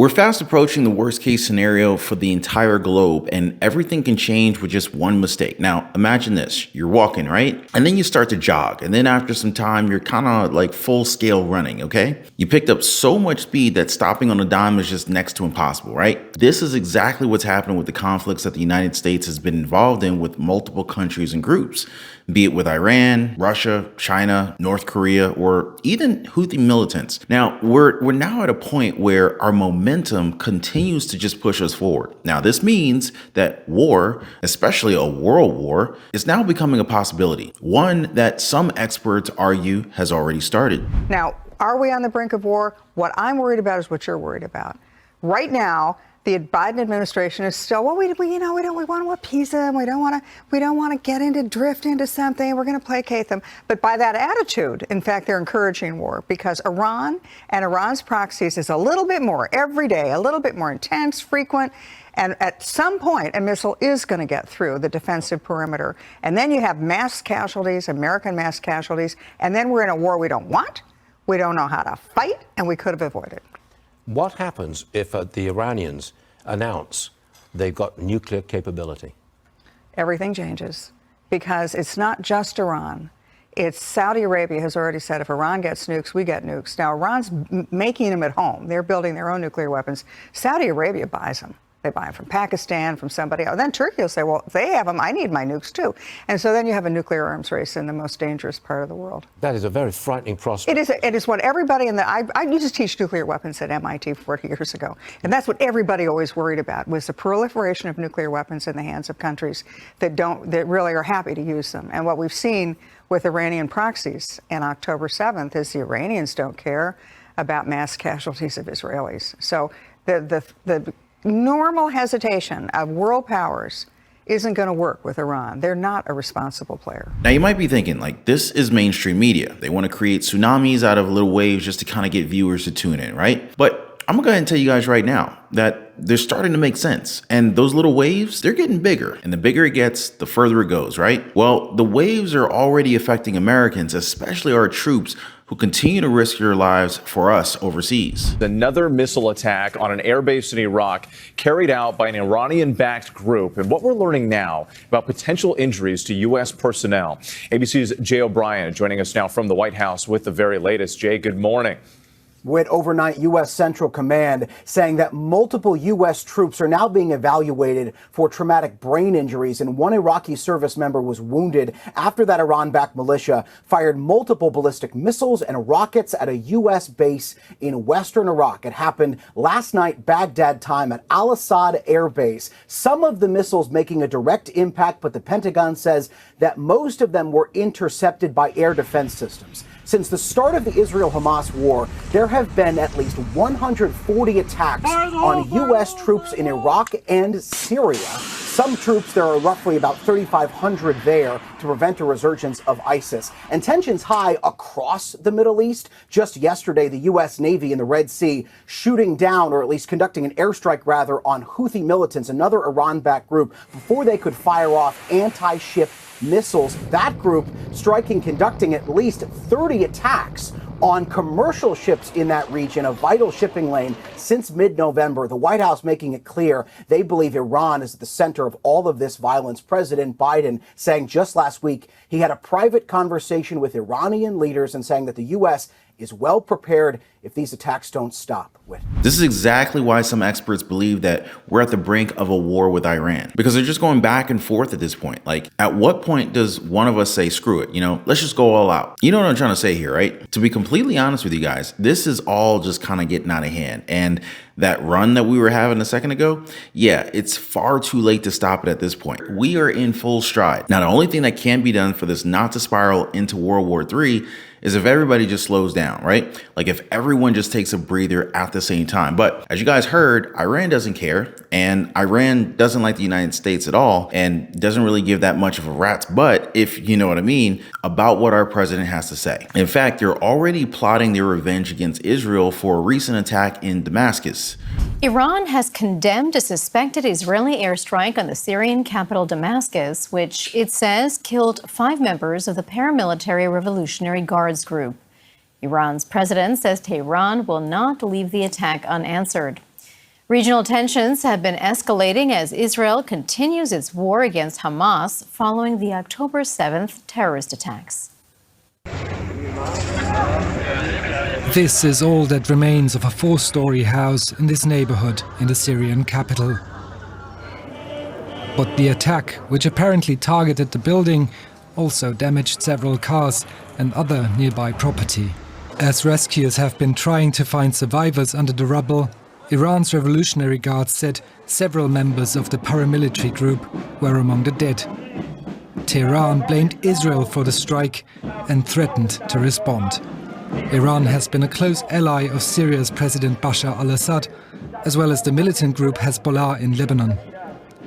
We're fast approaching the worst case scenario for the entire globe, and everything can change with just one mistake. Now, imagine this. You're walking, right? And then you start to jog. And then after some time, you're kind of like full scale running, okay? You picked up so much speed that stopping on a dime is just next to impossible, right? This is exactly what's happening with the conflicts that the United States has been involved in with multiple countries and groups, be it with Iran, Russia, China, North Korea, or even Houthi militants. Now, we're now at a point where our momentum continues to just push us forward. Now, this means that war, especially a world war, is now becoming a possibility, one that some experts argue has already started. Now, are we on the brink of war? What I'm worried about is what you're worried about. Right now, the Biden administration is still, well, we want to appease them. We don't want to drift into something. We're going to placate them. But by that attitude, in fact, they're encouraging war because Iran and Iran's proxies is a little bit more every day, a little bit more intense, frequent. And at some point, a missile is going to get through the defensive perimeter. And then you have mass casualties, American mass casualties. And then we're in a war we don't want. We don't know how to fight, and we could have avoided. What happens if the Iranians announce they've got nuclear capability? Everything changes because it's not just Iran. It's Saudi Arabia has already said if Iran gets nukes, we get nukes. Now, Iran's making them at home. They're building their own nuclear weapons. Saudi Arabia buys them. They buy them from Pakistan, from somebody else. Then Turkey will say, well, if they have them, I need my nukes too. And so then you have a nuclear arms race in the most dangerous part of the world. That is a very frightening prospect. It is what everybody I used to teach nuclear weapons at MIT 40 years ago. And that's what everybody always worried about was the proliferation of nuclear weapons in the hands of countries that really are happy to use them. And what we've seen with Iranian proxies on October 7th is the Iranians don't care about mass casualties of Israelis. So the normal hesitation of world powers isn't going to work with Iran. They're not a responsible player. Now, you might be thinking, like, this is mainstream media. They want to create tsunamis out of little waves just to kind of get viewers to tune in, right? But I'm going to go ahead and tell you guys right now that they're starting to make sense. And those little waves, they're getting bigger. And the bigger it gets, the further it goes, right? Well, the waves are already affecting Americans, especially our troops who continue to risk their lives for us overseas. Another missile attack on an airbase in Iraq carried out by an Iranian-backed group. And what we're learning now about potential injuries to U.S. personnel. ABC's Jay O'Brien joining us now from the White House with the very latest. Jay, good morning. With overnight U.S. Central Command saying that multiple U.S. troops are now being evaluated for traumatic brain injuries, and one Iraqi service member was wounded after that Iran-backed militia fired multiple ballistic missiles and rockets at a U.S. base in western Iraq. It happened last night, Baghdad time, at Al-Assad Air Base. Some of the missiles making a direct impact, but the Pentagon says that most of them were intercepted by air defense systems. Since the start of the Israel-Hamas war, there have been at least 140 attacks on U.S. troops in Iraq and Syria. Some troops, there are roughly about 3,500 there to prevent a resurgence of ISIS. And tensions high across the Middle East. Just yesterday, the U.S. Navy in the Red Sea shooting down, or at least conducting an airstrike rather, on Houthi militants, another Iran-backed group, before they could fire off anti-ship missiles. That group conducting at least 30 attacks on commercial ships in that region, a vital shipping lane, since mid-November. The White House making it clear they believe Iran is at the center of all of this violence. President Biden saying just last week he had a private conversation with Iranian leaders and saying that the U.S. is well prepared if these attacks don't stop. This is exactly why some experts believe that we're at the brink of a war with Iran, because they're just going back and forth at this point. Like, at what point does one of us say, screw it, let's just go all out? You know what I'm trying to say here, right? To be completely honest with you guys, this is all just kind of getting out of hand. And that run that we were having a second ago, yeah, it's far too late to stop it at this point. We are in full stride. Now, the only thing that can be done for this not to spiral into World War III is if everybody just slows down, right? Like if everyone just takes a breather at the same time. But as you guys heard, Iran doesn't care, and Iran doesn't like the United States at all, and doesn't really give that much of a rat's butt, if you know what I mean, about what our president has to say. In fact, they're already plotting their revenge against Israel for a recent attack in Damascus. Iran has condemned a suspected Israeli airstrike on the Syrian capital Damascus, which it says killed 5 members of the paramilitary Revolutionary Guards group. Iran's president says Tehran will not leave the attack unanswered. Regional tensions have been escalating as Israel continues its war against Hamas following the October 7th terrorist attacks. This is all that remains of a 4-story house in this neighborhood in the Syrian capital. But the attack, which apparently targeted the building, also damaged several cars and other nearby property. As rescuers have been trying to find survivors under the rubble, Iran's Revolutionary Guards said several members of the paramilitary group were among the dead. Tehran blamed Israel for the strike and threatened to respond. Iran has been a close ally of Syria's President Bashar al-Assad, as well as the militant group Hezbollah in Lebanon.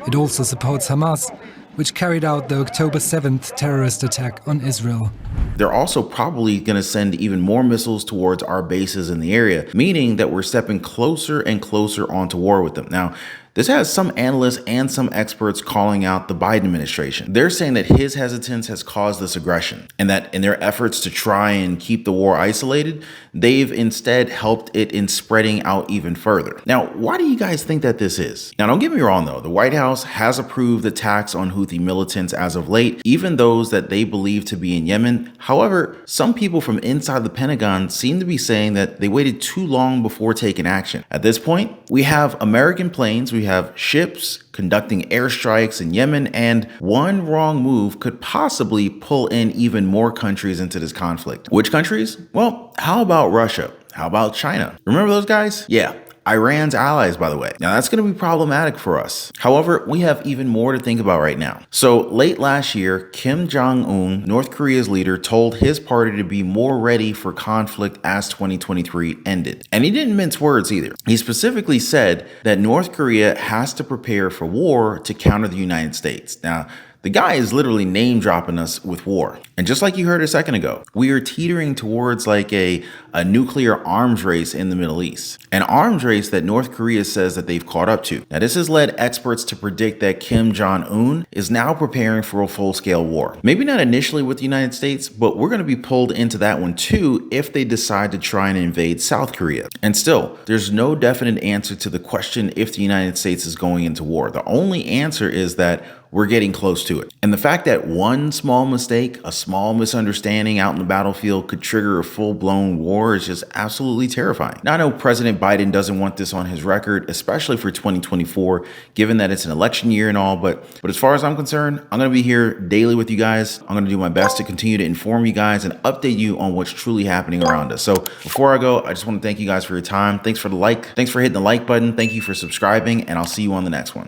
It also supports Hamas, which carried out the October 7th terrorist attack on Israel. They're also probably going to send even more missiles towards our bases in the area, meaning that we're stepping closer and closer onto war with them. Now, this has some analysts and some experts calling out the Biden administration. They're saying that his hesitance has caused this aggression, and that in their efforts to try and keep the war isolated, they've instead helped it in spreading out even further. Now, why do you guys think that this is? Now, don't get me wrong though, the White House has approved attacks on Houthi militants as of late, even those that they believe to be in Yemen. However, some people from inside the Pentagon seem to be saying that they waited too long before taking action. At this point, we have American planes, we have ships conducting airstrikes in Yemen, and one wrong move could possibly pull in even more countries into this conflict. Which countries? Well, how about Russia? How about China? Remember those guys? Yeah. Iran's allies, by the way. Now that's going to be problematic for us. However, we have even more to think about right now. So late last year, Kim Jong-un, North Korea's leader, told his party to be more ready for conflict as 2023 ended. And he didn't mince words either. He specifically said that North Korea has to prepare for war to counter the United States. Now, the guy is literally name dropping us with war. And just like you heard a second ago, we are teetering towards like a nuclear arms race in the Middle East. An arms race that North Korea says that they've caught up to. Now, this has led experts to predict that Kim Jong-un is now preparing for a full-scale war. Maybe not initially with the United States, but we're going to be pulled into that one too if they decide to try and invade South Korea. And still, there's no definite answer to the question if the United States is going into war. The only answer is that we're getting close to it. And the fact that one small mistake, a small misunderstanding out in the battlefield could trigger a full-blown war is just absolutely terrifying. Now, I know President Biden doesn't want this on his record, especially for 2024, given that it's an election year and all, but as far as I'm concerned, I'm going to be here daily with you guys. I'm going to do my best to continue to inform you guys and update you on what's truly happening around us. So before I go, I just want to thank you guys for your time. Thanks for the like. Thanks for hitting the like button. Thank you for subscribing, and I'll see you on the next one.